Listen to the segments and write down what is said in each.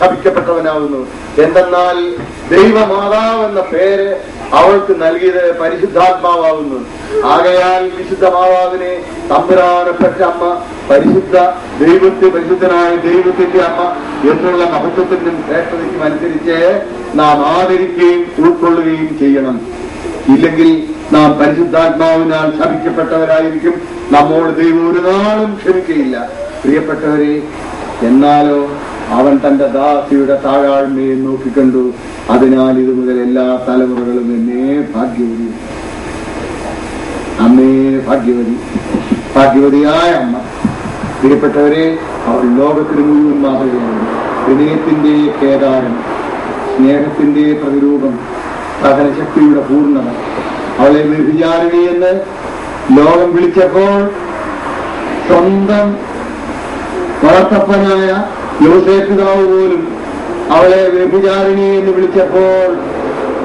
ശപിക്കപ്പെട്ടവനാകുന്നു. എന്തെന്നാൽ ദൈവമാതാവ് എന്ന പേര് അവൾക്ക് നൽകിയത് പരിശുദ്ധാത്മാവാകുന്നു. ആകയാൽ വിശുദ്ധ മാതാവിനെ തമ്പുരാനപ്പെട്ട അമ്മ, പരിശുദ്ധനായ ദൈവത്തിന്റെ അമ്മ എന്നുള്ള മഹത്വത്തിനും ശ്രേഷ്ഠതയ്ക്കും അനുസരിച്ച് നാം ആദരിക്കുകയും ഉൾക്കൊള്ളുകയും ചെയ്യണം. ഇല്ലെങ്കിൽ നാം പരിശുദ്ധാത്മാവിനാൽ ശപിക്കപ്പെട്ടവരായിരിക്കും. നമ്മോട് ദൈവം ഒരു നാളും ക്ഷമിക്കുകയില്ല. പ്രിയപ്പെട്ടവരെ, എന്നാലോ അവൻ തന്റെ ദാസിയുടെ താഴാഴ്മയെ നോക്കിക്കണ്ടു. അതിനാൽ ഇത് മുതൽ എല്ലാ തലമുറകളും എന്നെ ഭാഗ്യവതി, അമ്മേ ഭാഗ്യവതിയായ അമ്മ. പ്രിയപ്പെട്ടവരെ, അവൾ ലോകത്തിന് മുഴുവൻ മാതൃകയാണ്. ഹൃദയത്തിന്റെ കേദാരം, സ്നേഹത്തിന്റെ പ്രതിരൂപം, സഹനശക്തിയുടെ പൂർണ്ണത. അവളെ വ്യഭിചാരിണി എന്ന് ലോകം വിളിച്ചപ്പോൾ സ്വന്തം വളർത്തപ്പനായ യോസേഫ് പിതാവ് പോലും അവളെ വ്യഭിചാരിണി എന്ന് വിളിച്ചപ്പോൾ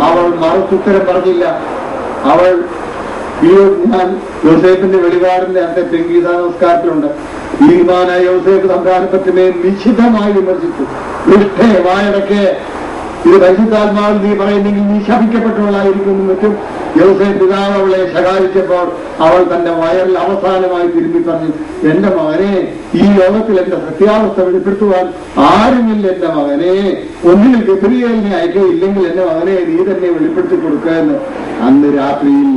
അവൾ മറുത്തുത്തരം പറഞ്ഞില്ല. അവൾ ഞാൻ യോസേഫിന്റെ വെളിപാടിന്റെ അന്നത്തെ പെങ്കീത നമസ്കാരത്തിലുണ്ട്. ഈമാനായ യോസേഫ് തമ്പുരാനെപ്പറ്റി നിശ്ചിതമായി വിമർശിച്ചു. ദുഷ്ടേ, വായടക്കെ, ഇത് പരിശുദ്ധാത്മാവിൽ നീ പറയുന്നെങ്കിൽ നീ ശപിക്കപ്പെട്ടവളായിരിക്കും മറ്റും യോസേഫ് പിതാവ് അവളെ ശകാരിച്ചപ്പോൾ അവൾ തന്റെ വയറിൽ അവസാനമായി തിരുമ്പി പറഞ്ഞു, എന്റെ മകനെ, ഈ ലോകത്തിൽ എന്റെ സത്യാവസ്ഥ വെളിപ്പെടുത്തുവാൻ ആരുമില്ല. എന്റെ മകനെ, ഒന്നിൽ ഗബ്രിയേലിനെ അയക്കുകയില്ലെങ്കിൽ എന്റെ മകനെ നീ തന്നെ വെളിപ്പെടുത്തി കൊടുക്കുകയെന്ന് അന്ന് രാത്രിയിൽ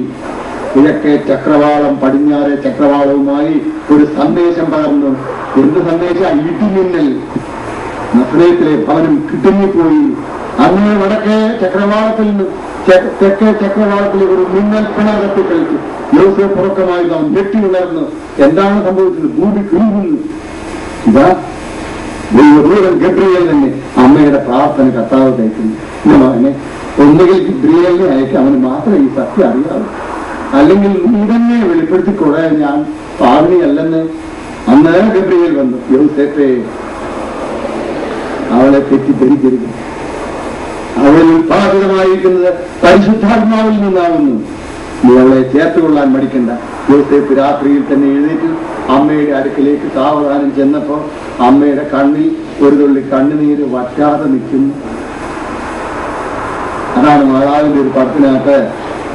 കിഴക്കേ ചക്രവാളം പടിഞ്ഞാറെ ചക്രവാളവുമായി ഒരു സന്ദേശം പകർന്നു. എന്ത് സന്ദേശം? ഇടിമിന്നൽ. നസ്രയത്തിലെ ഭവനം കിട്ടുങ്ങിപ്പോയി. അന്ന് വടക്കേ ചക്രവാളത്തിൽ നിന്ന് തെക്കേ ചക്രവാളത്തിൽ ഒരു മിന്നൽ പിണകത്തിൽ കളിച്ചു. യോസേഫ് പുറക്കമായി നാം ഞെട്ടി ഉണർന്നു. എന്താണ് സംഭവിച്ചത്? ഭൂമി കുലുങ്ങുന്നു. ഇതാ ദൈവദൂതൻ ഗബ്രിയേൽ തന്നെ അമ്മയുടെ പ്രാർത്ഥന കർത്താവ് കഴിക്കുന്നു. മകനെ, ഒന്നുകിൽ ഗബ്രിയേലിനെ അയക്കാം, അവന് മാത്രമേ ഈ സത്യം അറിയാവൂ. അല്ലെങ്കിൽ നീ തന്നെ വെളിപ്പെടുത്തിക്കൂടെ, ഞാൻ പാവനിയല്ലെന്ന്. അന്ന് ഗബ്രിയേൽ വന്നു. യോസേഫേ, അവളെ തെറ്റിദ്ധരിക്കരുത്. അവൾ ഉത്പാദിതമായിരിക്കുന്നത് പരിശുദ്ധാത്മാവിൽ നിന്നാകുന്നു. നീ അവളെ ചേർത്തുകൊള്ളാൻ മടിക്കണ്ട. യോസേഫ് രാത്രിയിൽ തന്നെ എഴുന്നേറ്റ് അമ്മയുടെ അടുക്കിലേക്ക് സാവധാനം ചെന്നപ്പോൾ അമ്മയുടെ കണ്ണിൽ ഒരു തുള്ളി കണ്ണുനീര് വറ്റാതെ നിൽക്കുന്നു. അതാണ് മാതാവിന്റെ ഒരു പടത്തിനകത്ത്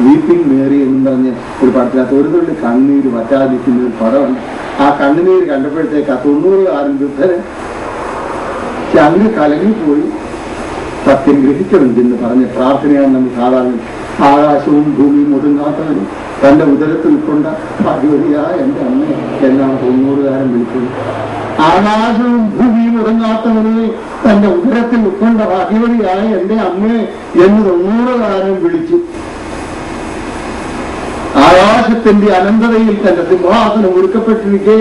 വീപ്പിംഗ് മേറി എന്ന് പറഞ്ഞ് ഒരു പടത്തിനകത്ത് ഒരു തുള്ളി കണ്ണീര് വറ്റാതെ നിൽക്കുന്ന ഒരു പടമുണ്ട്. ആ കണ്ണുനീര് കണ്ടപ്പോഴത്തേക്ക് ആ 90-കാരൻ വൃദ്ധന് ചങ്ങ് കലങ്ങിപ്പോയി. സത്യം ഗ്രഹിക്കണമെന്ന് പറഞ്ഞ് പ്രാർത്ഥനയാണ് നമ്മൾ സാധാരണ. ആകാശവും ഭൂമിയും ഒതുങ്ങാത്തവനും തന്റെ ഉദരത്തിൽ ഉൾക്കൊണ്ട ഭാഗ്യവതിയായ എന്റെ അമ്മ എന്നാണ് 90-കാരൻ വിളിച്ചത്. ആകാശവും ഭൂമിയും ഒതുങ്ങാത്തവനെ തന്റെ ഉദരത്തിൽ ഉൾക്കൊണ്ട ഭാഗ്യവതിയായ എന്റെ അമ്മയെ എന്ന് 90-കാരൻ വിളിച്ചു. ആകാശത്തിന്റെ അനന്തതയിൽ തന്റെ സിംഹാസനം ഒരുക്കപ്പെട്ടിരിക്കെ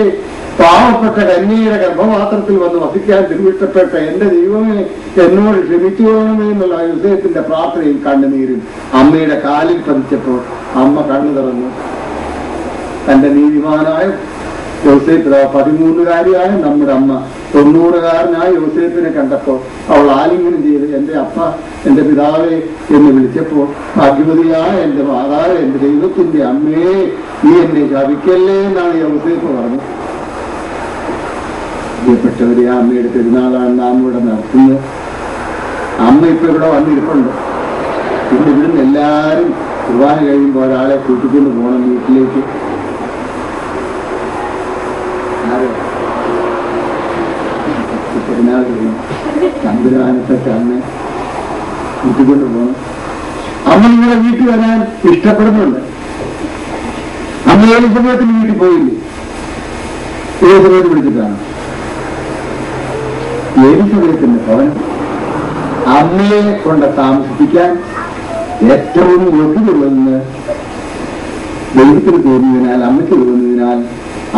പാവപ്പെട്ട കന്യയുടെ ഗർഭപാത്രത്തിൽ വന്ന് വസിക്കാൻ തിരുവിട്ടപ്പെട്ട എന്റെ ദൈവമേ, എന്നോട് ക്ഷമിച്ചു പോകണമേ എന്നുള്ള യോസേഫിന്റെ പ്രാർത്ഥനയും കണ്ണുനീരും അമ്മയുടെ കാലിൽ പതിച്ചപ്പോൾ അമ്മ കണ്ണു തുറന്നു. തന്റെ നീതിമാനായ യോസേഫ്, 13-കാരിയായ നമ്മുടെ അമ്മ 90-കാരനായ യോസേഫിനെ കണ്ടപ്പോൾ അവൾ ആലിംഗനം ചെയ്ത് എന്റെ അപ്പ, എന്റെ പിതാവേ എന്ന് വിളിച്ചപ്പോൾ ഭാഗ്യവതിയായ എന്റെ മാതാവ്, എന്റെ ദൈവത്തിന്റെ അമ്മേ, നീ എന്നെ ശപിക്കല്ലേ എന്നാണ് യോസേഫ് പറഞ്ഞത്. പ്രിയപ്പെട്ടവരെ, ആ അമ്മയുടെ പെരുന്നാളാണ് നാം ഇവിടെ നടത്തുന്നത്. അമ്മ ഇപ്പൊ ഇവിടെ വന്നിരിപ്പുണ്ട്. പിന്നെ ഇവിടുന്ന് എല്ലാവരും കുർബാന കഴിയുമ്പോൾ ഒരാളെ കൂട്ടിക്കൊണ്ട് പോകണം വീട്ടിലേക്ക്. പെരുന്നാൾ കഴിയും തമ്പുരാനത്തെ അമ്മ കൂട്ടിക്കൊണ്ട് പോകണം. അമ്മ നിങ്ങളുടെ വീട്ടിൽ വരാൻ ഇഷ്ടപ്പെടുന്നുണ്ട്. അമ്മ ഏത് സമയത്തിന് വീട്ടിൽ പോയില്ലേ? ഏത് സമയത്ത് വിളിച്ചിട്ടാണ്? ഏലിസബത്തിന്റെ ഭവനം അമ്മയെ കൊണ്ട് താമസിപ്പിക്കാൻ ഏറ്റവും യോഗ്യതയുള്ളതെന്ന് ദൈവത്തിന് തോന്നിയതിനാൽ, അമ്മയ്ക്ക് തോന്നിയതിനാൽ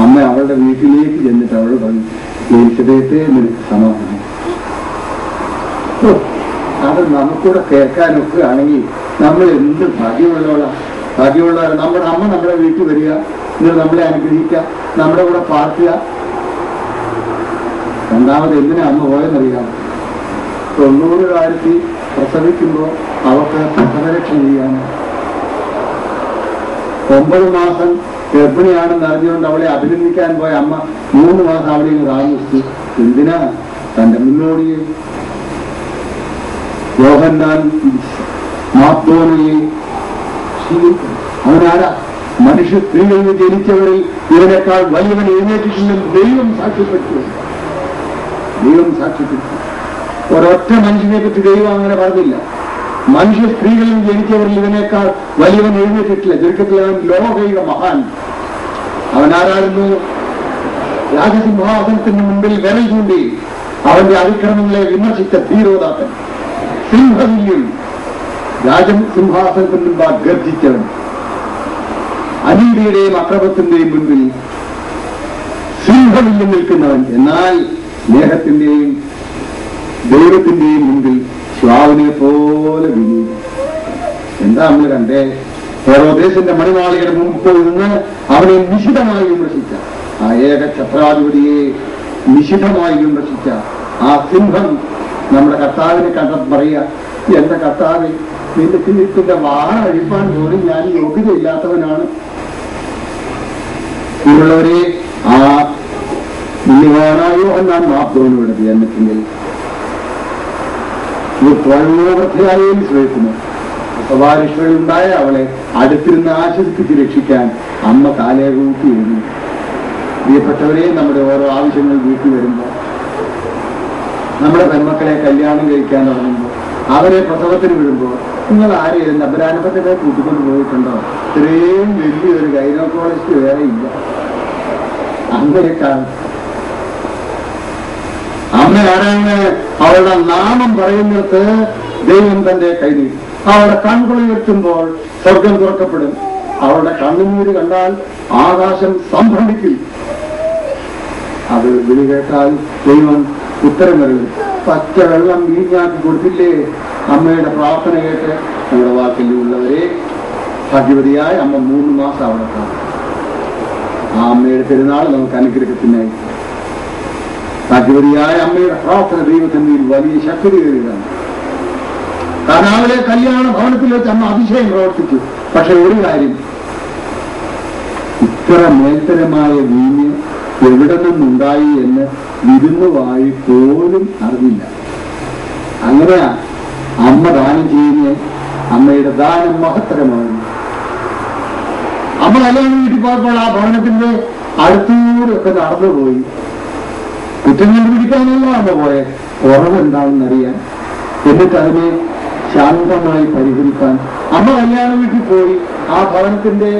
അമ്മ അവളുടെ വീട്ടിലേക്ക് ചെന്നിട്ട് അവൾ പറഞ്ഞു, ഏലിസബത്തെ നിനക്ക് സമാധാനം. അത് നമുക്കൂടെ കേൾക്കാനൊക്കെ ആണെങ്കിൽ നമ്മൾ എന്ത് ഭാഗ്യമുള്ളവരാണ്. നമ്മുടെ അമ്മ നമ്മുടെ വീട്ടിൽ വരിക, എന്നിട്ട് നമ്മളെ അനുഗ്രഹിക്കുക, നമ്മുടെ കൂടെ പാർക്കുക. രണ്ടാമത് എന്തിനാ അമ്മ പോയെന്നറിയാം? 90-കാരത്തി പ്രസവിക്കുമ്പോൾ അവർക്ക് പ്രസവരക്ഷ ചെയ്യാൻ 9 മാസം ഗർഭിണിയാണെന്ന് അറിഞ്ഞുകൊണ്ട് അവളെ അഭിനന്ദിക്കാൻ പോയ അമ്മ 3 മാസം അവിടെ താമസിച്ചു. എന്തിനാ? തന്റെ മുന്നോടിയെ യോഹന്നാൻ മാത്തോനിയെ സ്വീകരിക്കണം. അവനാരാ? മനുഷ്യ സ്ത്രീകളിൽ ജനിച്ചവരിൽ ഇവനേക്കാൾ വലിയവൻ എഴുന്നേറ്റിട്ടുണ്ടെന്ന് ദൈവം സാക്ഷ്യപ്പെട്ടു. ദൈവം സാക്ഷ്യപ്പെട്ടു. ഒരൊറ്റ മനുഷ്യനെ പറ്റി ദൈവം അങ്ങനെ പറഞ്ഞില്ല. മനുഷ്യ സ്ത്രീകളിൽ ജനിച്ചവരിൽ ഇവനേക്കാൾ വലിയവൻ എഴുന്നേറ്റിട്ടില്ല. ചുരുക്കത്തിൽ അവൻ ലോകൈക മഹാൻ. അവൻ ആരായിരുന്നു? രാജസിംഹാസനത്തിന് മുമ്പിൽ വിരൽ ചൂണ്ടി അവന്റെ അതിക്രമങ്ങളെ വിമർശിച്ച ധീരോദാത്തൻ, സിംഹവില്യം, രാജസിംഹാസനത്തിന് മുമ്പാ ഗർജിച്ചവൻ, അനീതിയുടെയും അക്രമത്തിന്റെയും മുൻപിൽ സിംഹവില്യം നിൽക്കുന്നവൻ, എന്നാൽ സ്നേഹത്തിന്റെയും ദൈവത്തിന്റെയും മുൻപിൽ ശ്വാവിനെ പോലെ വിനീതം. എന്താ നമ്മൾ കണ്ടേ? ഹെരോദേസിന്റെ മണിമാളികയുടെ മുമ്പിൽ നിന്ന് അവനെ നിശിതമായി വിമർശിച്ച ആ ഏക ഛത്രാധിപതിയെ നിശിതമായി വിമർശിച്ച ആ സിംഹം നമ്മുടെ കർത്താവിനെ കണ്ടത് പറയുക, എന്റെ കർത്താവ്, നിന്റെ കിരീടത്തിന്റെ വാഹ അഴിപ്പാൻ പോലും ഞാൻ യോഗ്യതയില്ലാത്തവനാണ്. ഇവരുള്ളവരെ ആ യോഹന്നാൻ മാത്തോനോട് ജന്മത്തിങ്കിൽ വൃദ്ധയായും ശ്രമിക്കുന്നു. സവാരിഷ്ഠകളുണ്ടായ അവളെ അടുത്തിരുന്ന് ആശ്വസിപ്പിച്ച് രക്ഷിക്കാൻ അമ്മ കാലേ കൂട്ടി എഴുതി. പ്രിയപ്പെട്ടവരെ, നമ്മുടെ ഓരോ ആവശ്യങ്ങൾ വീട്ടിൽ വരുമ്പോൾ, നമ്മുടെ പെൺമക്കളെ കല്യാണം കഴിക്കാൻ തുടങ്ങുമ്പോൾ, അവരെ പ്രസവത്തിന് വിടുമ്പോൾ, നിങ്ങൾ ആരെയും നബരാനപ്പത്തെ കൂട്ടിക്കൊണ്ട് പോയിട്ടുണ്ടോ? ഇത്രയും വലിയൊരു ഗൈനക്കോളജിസ്റ്റ് വേറെ ഇല്ല. അങ്ങനെയൊക്കെയാണ് അമ്മ ആരാണ്? അവളുടെ നാമം പറയുന്നിടത്ത് ദൈവം തന്റെ കൈ നീട്ടും. അവളുടെ കൺകുളി വെട്ടുമ്പോൾ സ്വർഗം തുറക്കപ്പെടും. അവളുടെ കണ്ണുനീര് കണ്ടാൽ ആകാശം സംഭ്രമിക്കും. അത് വിളി കേട്ടാൽ ദൈവം ഉത്തരം നൽകും. പച്ച വെള്ളം വീഞ്ഞാക്കി കൊടുത്തില്ലേ? അമ്മയുടെ പ്രാർത്ഥന കേട്ട് നമ്മുടെ വാക്കിലുള്ളവരെ ഭാഗ്യവതിയായ അമ്മ 3 മാസം അവിടെ കാണും. ആ അമ്മയുടെ പെരുന്നാൾ നമുക്ക് അനുഗ്രഹത്തിനായി. ഭാഗ്യവതിയായ അമ്മയുടെ പ്രാർത്ഥന ദൈവത്തിന്റെ വലിയ ശക്തി കയറിയതാണ്. കനാവിലെ കല്യാണ ഭവനത്തിൽ വെച്ച് അമ്മ അതിശയം പ്രവർത്തിച്ചു. പക്ഷെ ഒരു കാര്യം, ഇത്ര മേൽത്തരമായ വീഞ്ഞ് എവിടെ നിന്നുണ്ടായി എന്ന് വിരുന്നുവായി പോലും അറിഞ്ഞില്ല. അങ്ങനെയാ അമ്മ ദാനം ചെയ്യുന്ന അമ്മയുടെ ദാനം മഹത്തരമാണ്. അമ്മ കല്യാണം വീട്ടിൽ പോയപ്പോൾ ആ ഭവനത്തിന്റെ അടുത്തൂടെ ഒക്കെ നടന്നുപോയി. കുറ്റം കണ്ടുപിടിക്കാനല്ല അമ്മ പോയെ, കുറവുണ്ടാവുന്നറിയാൻ. എന്നിട്ട് അതിനെ ശാന്തമായി പരിഹരിക്കാൻ അമ്മ കല്യാണ വീട്ടിൽ പോയി. ആ ഭവനത്തിന്റെ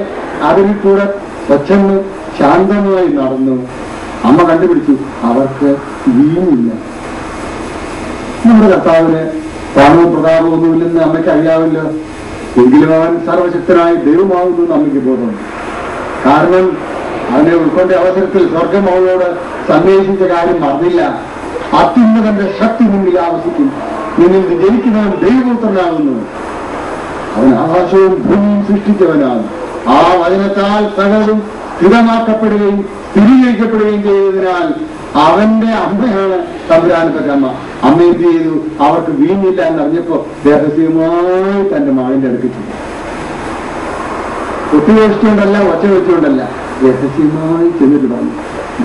അതിൽ കൂടെ കൊച്ചന്ന് ശാന്തമായി നടന്നു. അമ്മ കണ്ടുപിടിച്ചു അവർക്ക് വീണില്ല. നമ്മുടെ കർത്താവിന് പണവും പ്രതാപമൊന്നുമില്ലെന്ന് അമ്മയ്ക്ക് അറിയാവില്ല. എങ്കിലും അവൻ സർവശക്തനായ ദൈവമാകുന്നു അമ്മയ്ക്ക് ബോധമുണ്ട്. കാരണം അവനെ ഉൾക്കൊണ്ട അവസരത്തിൽ സ്വർഗം അവളോട് സന്ദേശിച്ച കാര്യം അറിഞ്ഞില്ല. അത്യുന്നതന്റെ ശക്തി മുന്നിൽ ആവശ്യിക്കും. നിന്നിൽ ജനിക്കുന്നവൻ ദൈവപുത്രനാകുന്നു. അവൻ ആകാശവും ഭൂമിയും സൃഷ്ടിച്ചവനാണ്. ആ വചനത്താൽ സകലതും സ്ഥിരമാക്കപ്പെടുകയും സ്ഥിരീകരിക്കപ്പെടുകയും ചെയ്തതിനാൽ അവന്റെ അമ്മയാണ് തമ്പുരാനത്തെ അമ്മ. അമ്മ എന്ത് ചെയ്തു? അവർക്ക് വീഞ്ഞില്ല എന്നറിഞ്ഞപ്പോ രഹസ്യമായി തന്റെ മകന്റെ അടുക്കിച്ചു. കുത്തിവെച്ചുകൊണ്ടല്ല, ഒച്ച വെച്ചുകൊണ്ടല്ല, രഹസ്യമായി ചെന്നിട്ട് പറഞ്ഞു,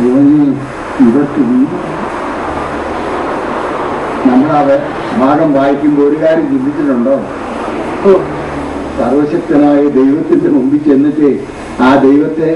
മോനെ, ഇവർക്ക് വീഞ്ഞ. നമ്മളത് ഭാഗം വായിക്കുമ്പോൾ ഒരു കാര്യം ചിന്തിച്ചിട്ടുണ്ടോ? സർവശക്തനായ ദൈവത്തിന്റെ മുമ്പിൽ ചെന്നിട്ട് ആ ദൈവത്തെ